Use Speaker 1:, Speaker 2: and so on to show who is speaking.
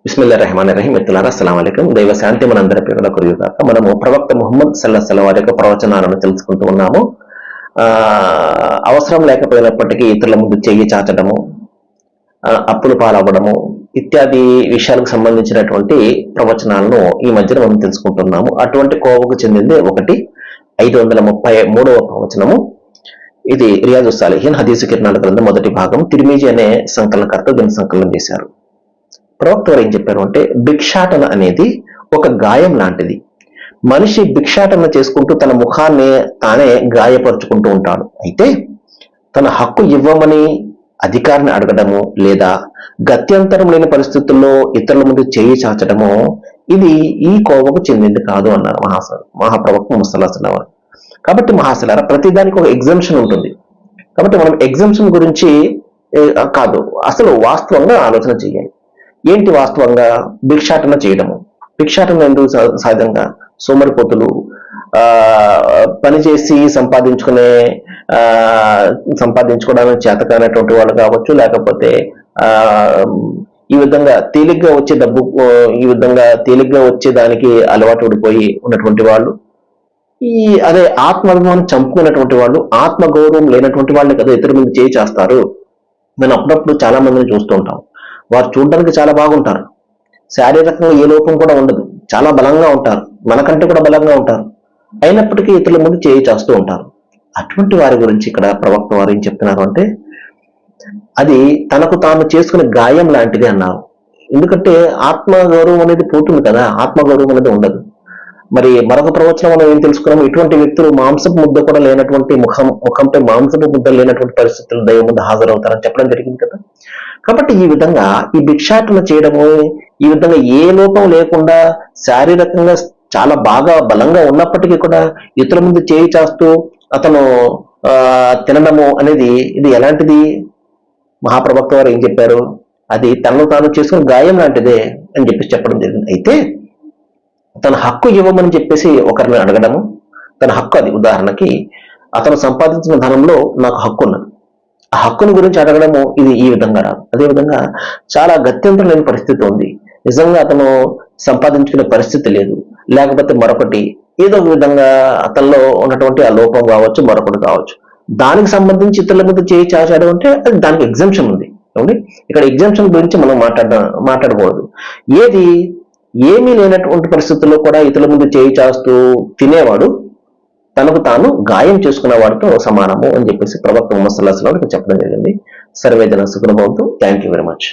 Speaker 1: బిస్మిల్లాహిర్ రహమానిర్ రహీం. మిత్రులారా, అస్సలాము అలైకుం. దైవ శాంతి మనందరి పేరున కురియుగాక. మనము ప్రవక్త ముహమ్మద్ సల్లల్లాహు అలైహి వారి యొక్క ప్రవచనాలను తెలుసుకుంటూ ఉన్నాము. అవసరం లేకపోయినప్పటికీ ఇతరుల ముందు చెయ్యి చాచడము, అప్పులు పాలవ్వడము ఇత్యాది విషయాలకు సంబంధించినటువంటి ప్రవచనాలను ఈ మధ్యన మనం తెలుసుకుంటున్నాము. అటువంటి కోవకు చెందింది ఒకటి 533వ ప్రవచనము. ఇది రియాజుస్ సాలిహీన్ హదీసు కిరణాల గ్రంథం మొదటి భాగం. తిర్మిజీ అనే సంకలనకర్త దీన్ని సంకలనం చేశారు. ప్రవక్త వారు ఏం చెప్పారు అంటే, భిక్షాటన అనేది ఒక గాయం లాంటిది. మనిషి భిక్షాటన చేసుకుంటూ తన ముఖాన్ని తానే గాయపరుచుకుంటూ ఉంటాడు. అయితే తన హక్కు ఇవ్వమని అధికారిని అడగడము లేదా గత్యంతరం లేని పరిస్థితుల్లో ఇతరుల ముందు చేయి చాచడము ఇది ఈ కోవకు చెందింది కాదు అన్నారు మహాప్రవక్త ముహమ్మద్ సల్లల్లాహు అలైహి వసల్లం. కాబట్టి మహాశిలారా, ప్రతిదానికి ఒక ఎగ్జంప్షన్ ఉంటుంది. కాబట్టి మనం ఎగ్జంప్షన్ గురించి కాదు, అసలు వాస్తవంగా ఆలోచన చేయాలి. ఏంటి వాస్తవంగా? భిక్షాటన చేయడము. భిక్షాటన ఎందుకు? సహజంగా సోమరిపోతులు పనిచేసి సంపాదించుకోవడానికి చేతకానటువంటి వాళ్ళు కావచ్చు, లేకపోతే ఈ విధంగా తేలిగ్గా వచ్చే డబ్బు, ఈ విధంగా తేలిగ్గా వచ్చేదానికి అలవాటు పడిపోయి ఉన్నటువంటి వాళ్ళు, అదే ఆత్మాభిమానం చంపుకున్నటువంటి వాళ్ళు, ఆత్మగౌరవం లేనటువంటి వాళ్ళని కదా ఇతరుల మీద చేయి చేస్తారు. నేను అప్పుడప్పుడు చాలా మందిని చూస్తూ ఉంటాం. వారు చూడడానికి చాలా బాగుంటారు, శారీరకంగా ఏ లోపం కూడా ఉండదు, చాలా బలంగా ఉంటారు, మనకంటే కూడా బలంగా ఉంటారు, అయినప్పటికీ ఇతరుల ముందు చేయి చేస్తూ ఉంటారు. అటువంటి వారి గురించి ఇక్కడ ప్రవక్త వారు ఏం చెప్తున్నారు అంటే, అది తనకు తాను చేసుకునే గాయం లాంటిది అన్నారు. ఎందుకంటే ఆత్మగౌరవం అనేది పోతుంది కదా, ఆత్మగౌరవం అనేది ఉండదు. మరి మరొక ప్రవచనం మనం ఏం తెలుసుకున్నాము, ఇటువంటి వ్యక్తులు మాంసపు ముద్ద కూడా లేనటువంటి ముఖంపై మాంసపు ముద్ద లేనటువంటి పరిస్థితులు దైవం ముందు హాజరవుతారని చెప్పడం జరిగింది కదా. కాబట్టి ఈ విధంగా ఈ భిక్షాటన చేయడము, ఈ విధంగా ఏ లోపం లేకుండా శారీరకంగా చాలా బాగా బలంగా ఉన్నప్పటికీ కూడా ఇతరుల ముందు చేయి చేస్తూ అతను తినడము అనేది ఇది ఎలాంటిది? మహాప్రవక్త వారు ఏం చెప్పారు? అది తనను తాను చేసుకుని గాయం లాంటిదే అని చెప్పడం జరిగింది. అయితే తన హక్కు ఇవ్వమని చెప్పేసి ఒకరిని అడగడము, తన హక్కు అది. ఉదాహరణకి అతను సంపాదించిన ధనంలో నాకు హక్కు ఉన్నది, ఆ హక్కుని గురించి అడగడము ఇది ఈ విధంగా రాదు. అదేవిధంగా చాలా గత్యంతరం లేని పరిస్థితి ఉంది, నిజంగా అతను సంపాదించుకునే పరిస్థితి లేదు, లేకపోతే మరొకటి ఏదో ఒక విధంగా అతనిలో ఉన్నటువంటి ఆ లోపం కావచ్చు, మరొకటి కావచ్చు, దానికి సంబంధించి ఇతరుల మీద చేయి చాచడం అంటే అది దానికి ఎగ్జంప్షన్ ఉంది. ఇక్కడ ఎగ్జంప్షన్ గురించి మనం మాట్లాడకూడదు. ఏమీ లేనటువంటి పరిస్థితుల్లో కూడా ఇతరుల ముందు చేయి చాస్తూ తినేవాడు తనకు తాను గాయం చేసుకున్న వాడితో సమానము అని చెప్పేసి ప్రవక్త ముహమ్మద్ సల్లల్లాహు అలైహి వసల్లం చెప్పడం జరిగింది. సర్వేజన సుఖనుభవంతో. Thank you very much.